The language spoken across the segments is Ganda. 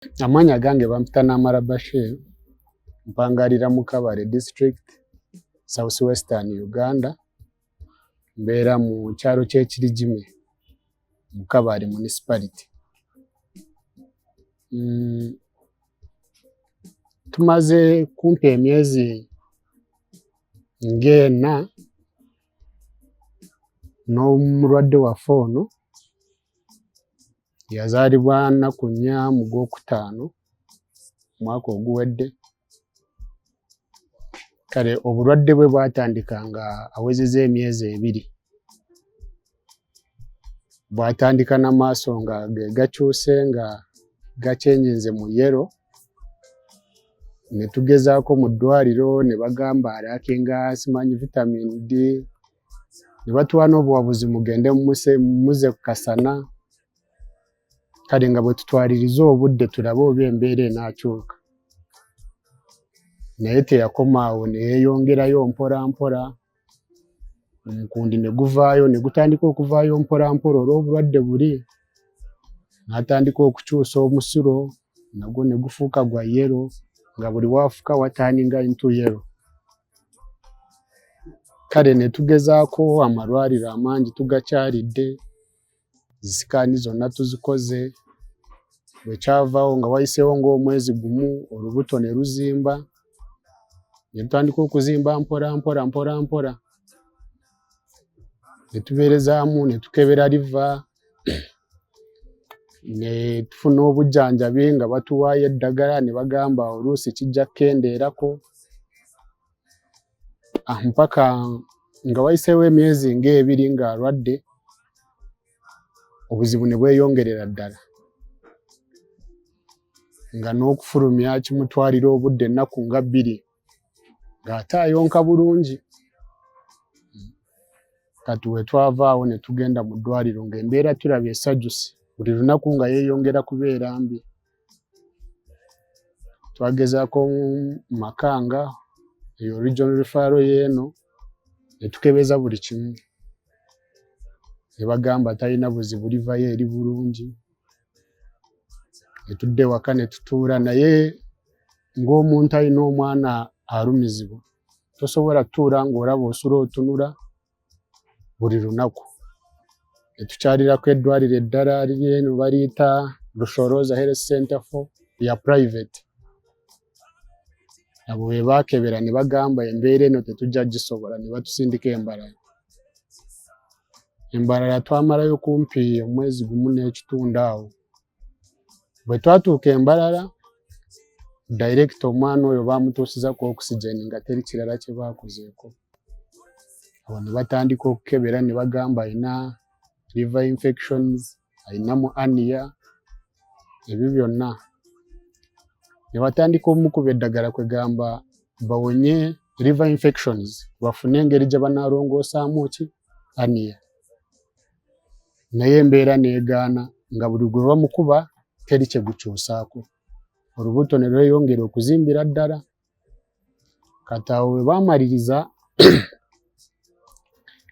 Amanya gange bampita n'amarabashe mpangalira mu Kabale district South Western Uganda mbeera mu kyalo ky'Ekirijime mu Kabale municipality. Tumaze kumpi emyezi ng'ena n'omulwadde waffe ono yazaalibwa nnaku 4 mu Gwokutaano mwaka oguwedde. Kale obulwadde bwe bwatandika nga awezezza emyezi 2. Bwatandika n'amaaso nga gakyuse nga gakyenyenze mu yero. Ne tugezaako mu ddwaliro ne bagamba alaakinga simanyi vitamin D. Ne batuwa n'obuwabuzi mugende muze ku kasana. Kale nga bwe tutwaliriza obudde tulabe oba embeera enaakyuka. Naye teyakoma awo ne yeeyongerayo mpola mpola. Omukundi ne guvaayo ne gutandika okuvaayo mpola mpola olw'obulwadde buli. N'atandika okukyusa omusulo nagwo ne gufuuka gwa yero nga buli waafuka wataaninga into yero. Kale ne tugezaako amalwaliro amangi tugakyalidde, zisikaani zonna tuzikoze. Bwe kyavaawo nga wayiseewo ng'omwezi gumu olubuto ne luzimba. Ne tutandika okuzimba mpola mpola mpola mpola. Ne tubeerezaamu ne tukebera liva. Ne tufuna obujjanjabi nga batuwaayo eddagala ne bagamba oluusi kijja kukendeerako. Mpaka nga wayiseewo emyezi ng'ebiri ng'alwadde, obuzibu ne bweyongerera ddala. Nga n'okufulumya kimutwalira obudde ennaku nga 2 ng'ate ayonka bulungi. Kati we twavaawo ne tugenda mu ddwaliro ng'embeera tulaba esajjuse, buli lunaku nga yeeyongera kubeera mbi. Twagezaako mu Makanga, eyo regional referral y'eno, ne tukebeza buli kimu. Ne bagamba talina buzibu livayo eri bulungi. Ne tudda ewaka ne tutuula naye ng'omuntu alina omwana alumizibwa. Tosobola kutuula ng'olaba osula otunula buli lunaku. Ne tukyalirako eddwaliro eddala ly'eno baliyita Lushoroza Health Center ya private. Abo be baakebera ne bagamba embeera eno tetujja gisobola ne batusindika Embalala. Embalala twamalayo kumpi omwezi gumu n'ekitundu awo. Bwe twatuuka Embalala, direct omwana oyo baamutuusizako oxygen nga teri kirala kye baakozeeko. Awo ne batandika okukebera ne bagamba alina liver infections, alinamu hernia, ebyo byonna. Ne batandika omukuba eddagala kwegamba bawonye liver infections, bafune engeri gye banaalongoosaamu hernia. Naye embeera n'egaana nga buli gwe bamukuba teri kye gukyusaako. Olubuto ne lweyongera okuzimbira ddala. Kati awo we baamaliriza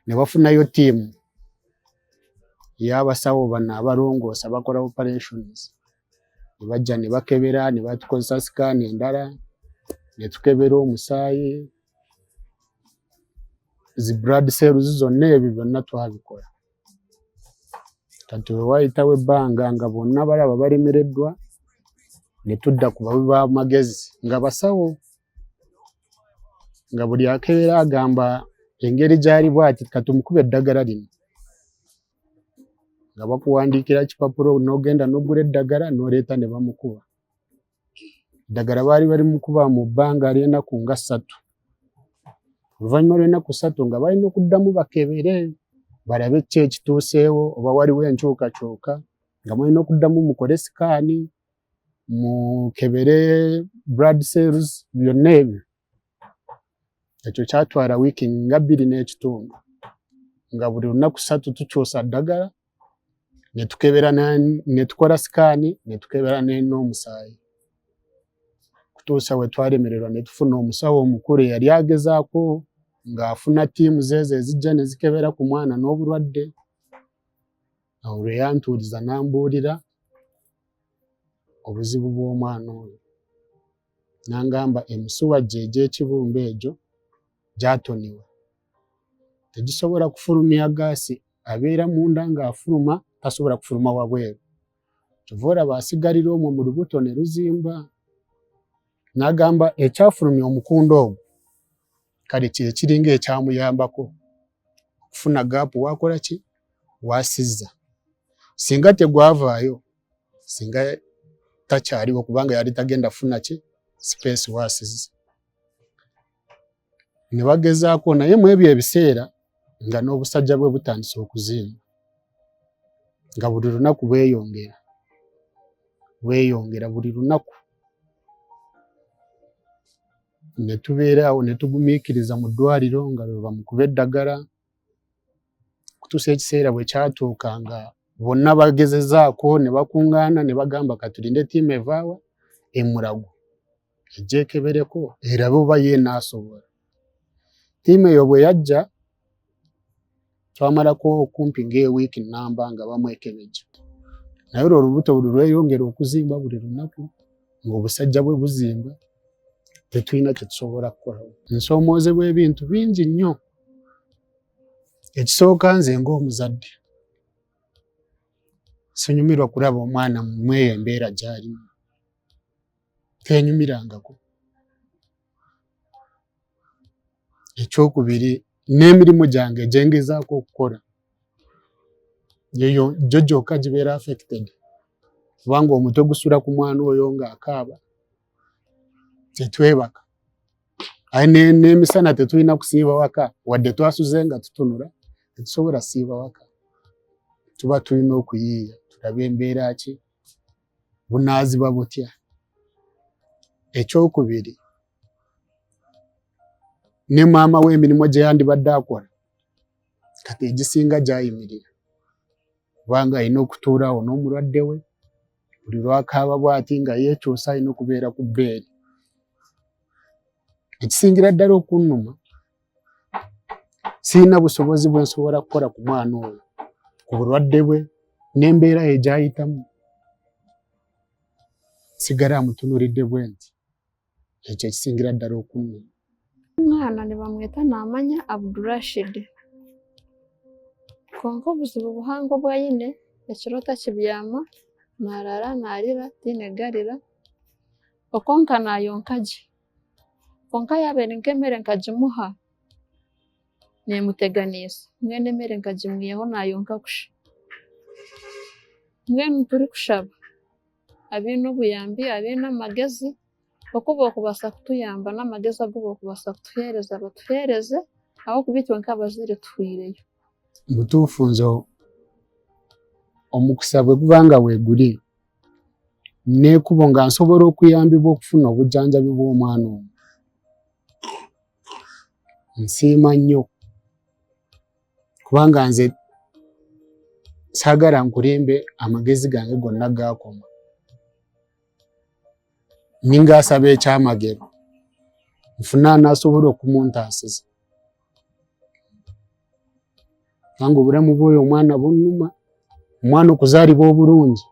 ne bafunayo ttiimu y'abasawo bano abalongoosa bakola operations. Ne bajja ne bakebera ne batukozesa sikaani endala, ne tukebera omusaayi, zi blood cells zonna ebyo byonna twabikola. Kati we waayitawo ebbanga nga bonna balaba balemereddwa, ne tudda ku bawi b'amagezi nga basawo. Nga buli akebera agamba engeri gy'ali bw'ati katumukube eddagala lino. Nga bakuwandiikira kipapulo n'ogenda n'ogula eddagala n'oleeta ne bamukuba. Eddagala baali balimukuba mu bbanga ly'ennaku nga 3. Oluvannyuma lw'ennaku 3 nga balina okuddamu bakebere balabe ki ekituuseewo oba waliwo enkyukakyuka, nga mulina okuddamu mukole sikaani, mukebere blood cells, byonna ebyo. Ekyo kyatwala wiiki nga 2 n'ekitundu. Nga buli lunaku 3 tukyusa ddagala, ne tukebera ne tukola sikaani, ne tukebera n'omusaayi. Kutuusa we twalemererwa ne tufuna omusawo omukulu eyali agezaako ng'afuna ttiimu zeezo ezijja ne zikebera ku mwana n'obulwadde. Awo lwe yantuuliza n'ambuulira obuzibu bw'omwana oyo. Nangamba emisuwa gye egy'ekibumba egyo gyatoniwa. Tegisobola kufulumya gaasi, abeera munda ng'afuluma tasobola kufuluma wabweru. Kyova olaba asigalira omwo mu lubuto ne luzimba. Nagamba ekyafulumya omukunda ogwo kale kye kiringa ekyamuyambako okufuna gaapu wakola ki wasizza. Singa tegwavaayo, singa takyaliwo kubanga yali tagenda funa ki space wasizza. Ne bagezaako naye mu ebyo ebiseera nga n'obusajja bwe butandise okuzimba. Nga buli lunaku bweyongera buli lunaku. Ne tubeera awo ne tugumiikiriza mu ddwaliro nga bwe bamukuba eddagala. Kutuusa ekiseera bwe kyatuuka nga bonna bagezezaako ne bakuŋŋaana ne bagamba katulinde ttiimu evaawa Mulago ejje ekebereko erabe oba yeena asobola. Ttiimu eyo bwe yajja twamalako okumpi ng'ewiiki nnamba nga bamwekebejja. Naye olwo olubuto buli lweyongera okuzimba buli lunaku ng'obusajja bwe buzimba tetulina kye tusobola kukolawo. Nsoomoozebwa ebintu bingi nnyo. Ekisooka nze ng'omuzadde sinyumirwa kulaba omwana mu eyo embeera gy'alimu. Tenyumirangako. Ekyokubiri n'emirimu gyange gye ngezaako okukola gyo gyokka gibeera affected. Kubanga omutwe gusula ku mwana oyo ng'akaaba. Tetwebaka. Aye n'emisana tetulina kusiiba waka wadde twasuze nga tutunula tetusobola siiba waka. Tuba tulina okuyiiya tulabe embeera ki bunaaziba butya. Ekyokubiri ne maama w'emirimu gye yandibadde akola kati egisinga gyayimirira. Kubanga alina okutuulaawo n'omulwadde we buli lwakaaba bw'ati nga yeekyusa alina okubeera ku bbeeri. Ekisingira ddala okunnuma sirina busobozi bwe nsobola kukola ku mwana oyo ku bulwadde bwe n'embeera ye gy'ayitamu. Sigala amutunuulidde bwe nti ekyo ekisingira ddala okunnuma. Omwana ne bamweta n'amanya Abdulrashid. Konka obuzibu buhango bwayine ekiro takibyama n'araara n'arira tinegarira okonka naayonka gye. Konka yabeera nk'emmere nkagimuha neemuteganiisa mbwenu emmere nkagimwiyaho naayonka kusha. Mbwenu turi kushaba abaine obuyambi abaine amagezi okuba okubaasa kutuyamba n'amagezi agu b'okubaasa kutuheereza batuheereze ahabw'okuba itwe nk'abazaire tufiireyo. Butuufu nze omukisa bwe guba nga weeguli neekubo nga nsobola okuyambibwa okufuna obujjanjabi bw'omwana oyo nsiima nnyo. Kubanga nze saagala nkulimbe amagezi gange gonna gaakoma. Ninga asaba ekyamagero nfuna anaasobola okumuntaasiza. Kubanga obulamu bw'oyo omwana bunnuma. Omwana okuzaalibwa obulungi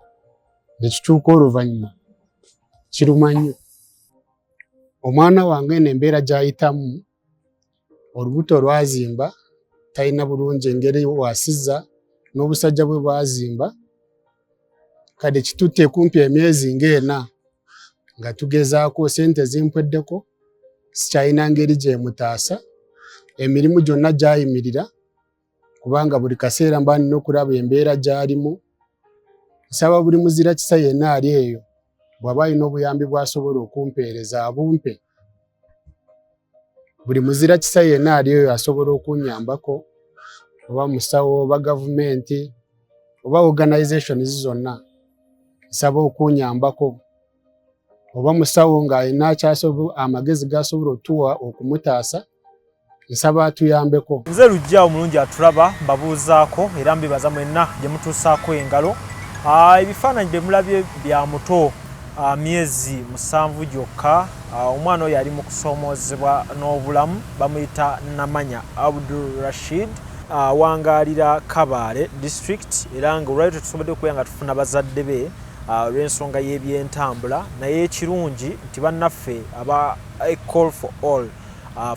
ne kituuka oluvannyuma kiruma nnyo. Omwana wange n'embeera gy'ayitamu olubuto lwazimba talina bulungi engeri wasizza n'obusajja bwe bwazimba. Kale kitutte kumpi emyezi ng'ena nga tugezaako ssente zimpweddeko sikyalina ngeri gy'emutaasa. Emirimu gyonna gyayimirira kubanga buli kaseera mba nina okulaba embeera gy'alimu. Nsaba buli muzira kisa yenna ali eyo bw'aba alina obuyambi bw'asobola okumpeereza abumpe. Buli muzira kisa yenna ali eyo asobola okunnyambako oba musawo oba gavumenti oba organizations zonna nsaba okunnyambako. Oba musawo ng'alina amagezi g'asobola otuwa okumutaasa nsaba atuyambeko. Nze Lujja omulungi atulaba mbabuuzaako era mbibaza mwenna gye mutuusaako engalo. Ebifaananyi bye mulabye bya muto myezi 7 gyokka. Omwana oyo ali mu kusoomoozebwa n'obulamu bamuyita Namanya Abdulrashid wangaalira Kabale district era nga olwaliro tusobodde okubeera nga tufuna bazadde be olw'ensonga y'ebyentambula naye ekirungi nti bannaffe aba Call for All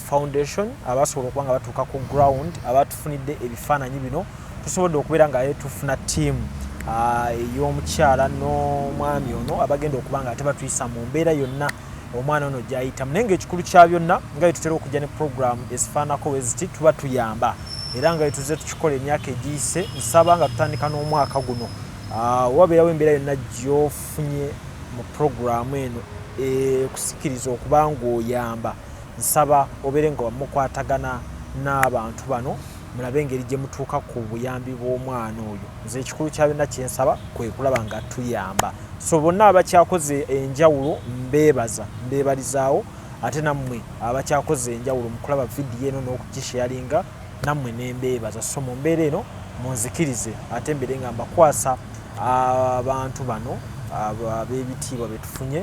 Foundation abasobola okuba nga batuuka ku ground abatufunidde ebifaananyi bino tusobodde okubeera nga tufuna ttiimu ey'omukyala n'omwami ono abagenda okuba nga ate batuyisa mu mbeera yonna omwana ono gy'ayitamu naye ng'ekikulu kya byonna nga bwe tutera okujja ne puroguramu ezifaanako bwe ziti tuba tuyamba era nga bwe tuzze tukikola emyaka egiyise nsaba nga tutandika n'omwaka guno wabeerawo embeera yonna gy'ofunye mu puroguramu eno kusikiriza okuba ng'oyamba nsaba obeere nga mukwatagana n'abantu bano mulabe engeri gye mutuuka ku buyambi bw'omwana oyo nze ekikulu kya byonna kyensaba kwe kulaba nga tuyamba so bonna abakyakoze enjawulo mbeebalizaawo ate nammwe abakyakoze enjawulo mu kulaba vidiyo eno n'okugisharinga nammwe nembeebaza so mu mbeera eno munzikirize ate mbeere nga mbakwasa abantu bano ab'ebitiibwa be tufunye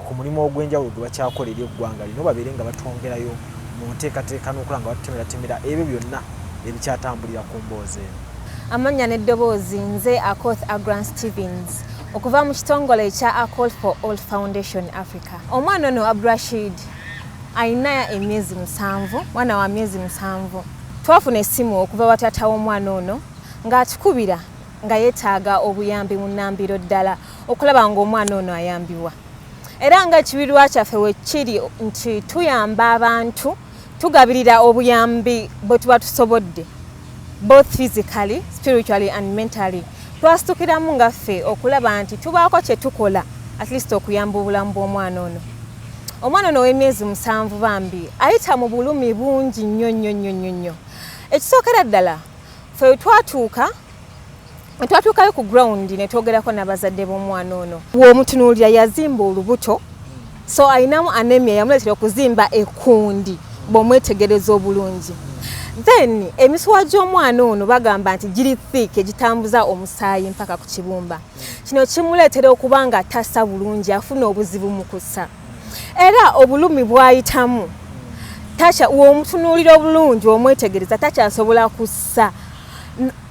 ku mulimu ogw'enjawulo gwe bakyakola eri eggwanga lino babeere nga batwongerayo mu nteekateeka n'okola nga batemeratemera ebyo byonna ebikyatambulira ku mboozi eno. Amannya n'eddoboozi nze Akoth Agran Stevens okuva mu kitongole ekya A Call for All Foundation Africa. Omwana ono Abdurashid ayina emyezi 7, mwana wa myezi 7. Twafuna essimu okuva wa taata w'omwana ono ng'atukubira nga yeetaaga obuyambi mu nnambiro ddala okulaba ng'omwana ono ayambibwa. Era nga ekibirwa kyaffe we kiri nti tuyamba abantu tugabirira obuyambi bwe tuba tusobodde both physically, spiritually and mentally. Twasitukiramu nga ffe okulaba nti tubaako kye tukola at least okuyamba obulamu bw'omwana ono. Omwana ono w'emyezi 7 bambi ayita mu bulumi bungi nnyo. Ekisookera ddala ffe twatuukayo ku ground ne twogerako n'abazadde b'omwana ono. Bw'omutunuulira yazimba olubuto so ayinamu anemia yamuleetera okuzimba ekkundi bw'omwetegereza obulungi. Then emisuwa gy'omwana ono bagamba nti giri thick egitambuza omusaayi mpaka ku kibumba. Kino kimuleetera okuba nga tassa bulungi afuna obuzibu mu kussa. Era obulumi bw'ayitamu w'omutunuulira obulungi omwetegereza takyasobola kussa.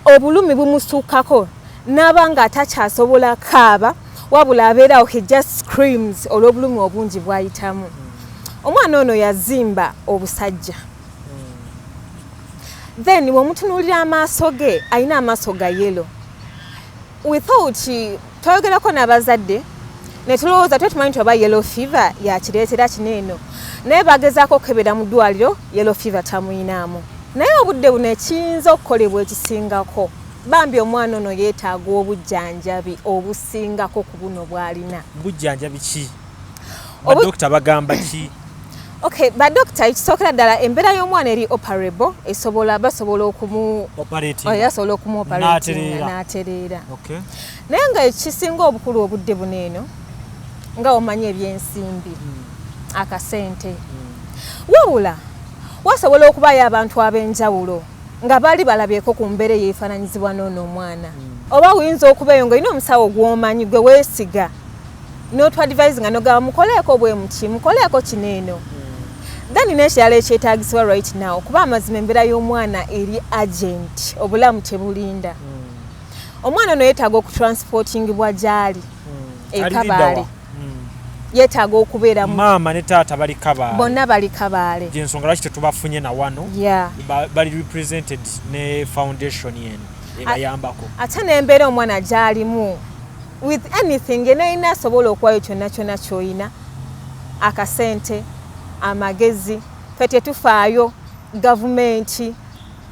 Obulumi bumusuukako n'aba nga takyasobola kaaba wabula abeerawo he just screams olw'obulumi obungi bw'ayitamu. Omwana ono yazimba obusajja. Then bw'omutunuulira amaaso ge ayina amaaso ga yellow. We thought twayogerako n'abazadde ne tulowooza tumanyi nti oba yellow fever yakireetera kino eno naye bagezaako okukebera mu ddwaliro yellow fever tamuyinaamu. Naye obudde buno ekiyinza okukolebwa ekisingako bambi omwana ono yeetaaga obujjanjabi obusingako ku buno bw'alina. Bujjanjabi ki? Badokita bagamba ki? Okay, badokita ekisookera ddala embeera y'omwana eri operable basobola okumuoperatinga n'atereera. Naye nga ekisinga obukulu obudde buno eno nga omanyi ebyensimbi akasente wabula wasobola okubayo abantu ab'enjawulo nga bali balabyeko ku mbeera yeefaananyizibwa n'ono omwana oba oyinza okubeeyo ng'olina omusawo gw'omanyi gwe weesiga n'otwadvise nga nogaba mukoleeko bwe muti mukoleeko kino eno. Then n'ekirala ekyetaagisibwa right now kuba amazima embeera y'omwana eri agent obulamu tebulinda. Omwana ono yeetaaga okutransportingibwa gy'ali ekabaale. Yeetaaga okubeera maama ne taata bali kabaale. Bonna bali kabaale. Gyensonga lwaki tetubafunye na wano. Bali represented ne foundation yenu ebayambako. Ate n'embeera omwana gy'alimu with anything enayina asobola okuwayo kyonna ky'oyina akasente amagezi ffe tetufaayo gavumenti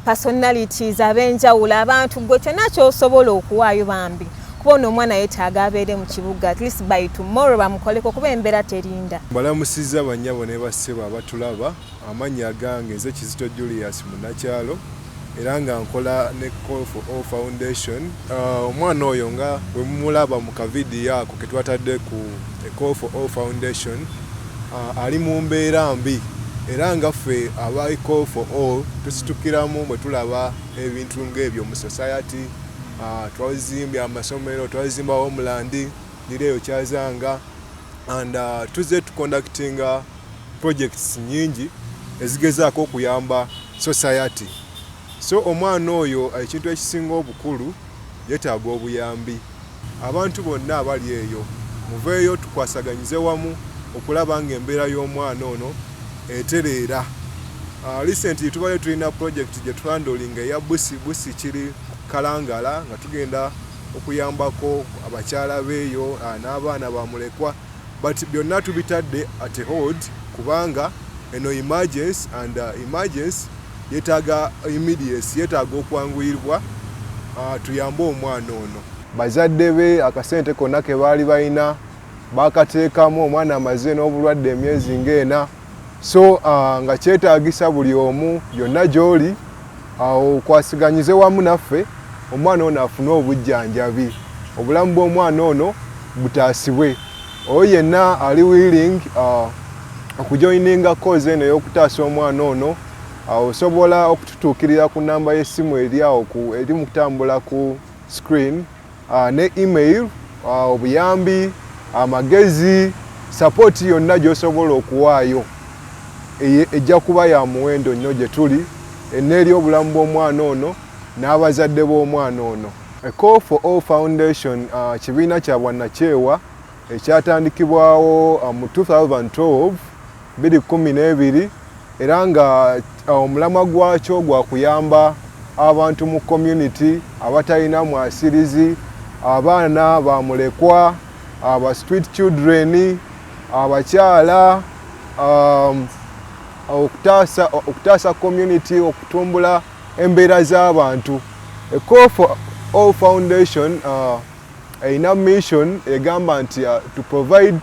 personalities ab'enjawulo abantu gwe kyonna ky'osobola okuwaayo bambi kuba ono omwana yeetaaga abeere mu kibuga at least by tomorrow bamukoleko kuba embeera terinda. Mbalamusizza bannyabo ne bassebo abatulaba amannya gange nze Kizito Julius Munakyalo era nga nkola ne Call for All Foundation. Omwana oyo nga bwe mumulaba mu kavidiyo ako ke twatadde ku Call for All Foundation ali mu mbeera mbi era nga ffe aba Call for All tusitukiramu bwe tulaba ebintu ng'ebyo mu society. Twazimbye amasomero, twazimba Homeland, Nireyo Kyazanga and tuze tuconductinga projects nyingi ezigezaako okuyamba society. So omwana oyo ekintu ekisinga obukulu yeetaaga obuyambi. abantu bonna abali eyo muveeyo tukwasaganyize wamu okulaba ng'embeera y'omwana ono etereera. Recently tubadde tulina project gye tulandolinga eya busi kiri Kalangala nga tugenda okuyambako abakyala beeyo n'abaana bamulekwa, but byonna tubitadde at hold kubanga eno emergency and emergency yeetaaga immediacy, yeetaaga okwanguyirwa tuyambe omwana ono. Bazadde be akasente konna ke baali balina bakateekamu, omwana amaze n'obulwadde emyezi ng'ena, so nga kyetaagisa buli omu byonna gy'oli okwasiganyize wamu naffe omwana ono afune obujjanjabi, obulamu bw'omwana ono butaasibwe. Oyo yenna ali willing okujoininga cause eno ey'okutaasa omwana ono osobola okututuukirira ku namba y'essimu eri awo eri mu kutambula ku screen, ne email, obuyambi, amagezi, support yonna gy'osobola okuwaayo ejja kuba ya muwendo nnyo gye tuli enneeri obulamu bw'omwana ono n'abazadde b'omwana ono. A Call for All Foundation kibiina kya bwannakyewa ekyatandikibwawo mu 2012 era nga omulamwa gwakyo gwa kuyamba abantu mu community abatalina mwasirizi, abaana bamulekwa, aba street children, abakyala, okutaasa community, okutumbula embeera z'abantu. A Call for All Foundation erina mission egamba nti to provide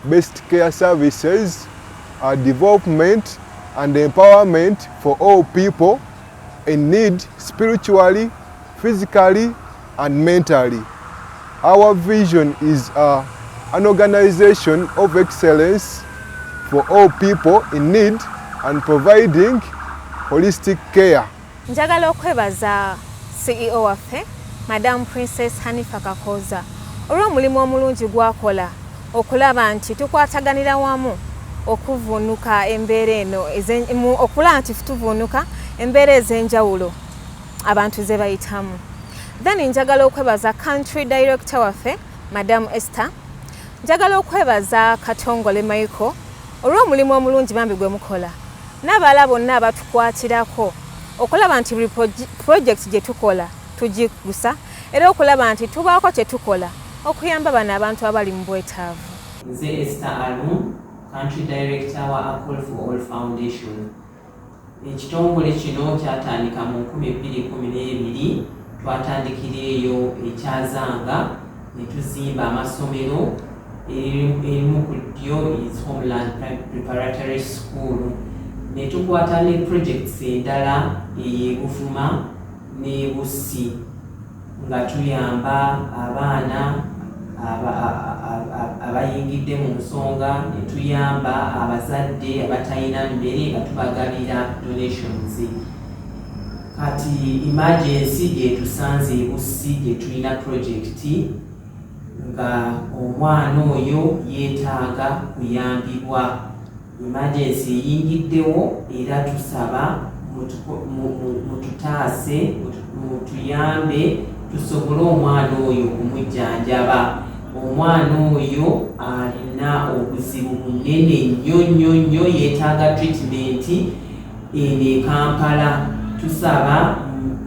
best care services, development and empowerment for all people in need spiritually, physically and mentally. Our vision is an organization of excellence for all people in need and providing holistic care. Njagala okwebaza CEO waffe Madam Princess Hanifa Kakoza olw'omulimu omulungi gwakola okulaba nti tukwataganira wamu okuvunuka embeera eno okulaba nti tuvunuka embeera ez'enjawulo abantu ze bayitamu. Then njagala okwebaza Country Director waffe Madam Esther, njagala okwebaza Katongole Michael olw'omulimu omulungi bambi gwe mukola n'abalala bonna abatukwatirako okulaba nti buli project gye tukola tugigusa era okulaba nti tubaako kye tukola okuyamba bano abantu abali mu bwetaavu. Nze Esther Alum, Country Director wa A Call for All Foundation. Ekitongole kino kyatandika mu 2012 twatandikira eyo ekyazanga ne tuzimba amasomero erimu ku ddyo is Homeland Preparatory School. Ne tukwata ne projects endala ey'Ebuvuma ne Busi nga tuyamba abaana abayingidde mu nsonga, ne tuyamba abazadde abatalina mmere nga tubagabira donations. Kati emergency gyetusanze Busi gye tulina project nga omwana oyo yeetaaga kuyambibwa. Emergency eyingiddewo era tusaba mututaase mutuyambe tusobole omwana oyo kumujjanjaba. Omwana oyo alina obuzibu bunene nnyo yeetaaga treatment eno e Kampala. Tusaba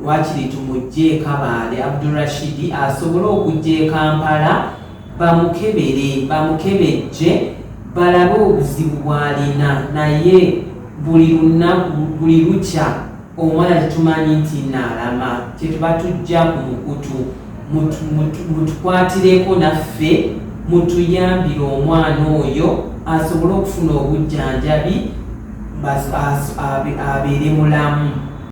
wakiri tumugje Kabaale Abdurashidi asobole okujja e Kampala bamukebejje balabe obuzibu bw'alina, naye buli lunaku buli lukya omwana tetumanyi nti naalama kyetuba tujja ku mukutu. Mutukwatireko naffe mutuyambire omwana oyo asobole okufuna obujjanjabi abeere mulamu.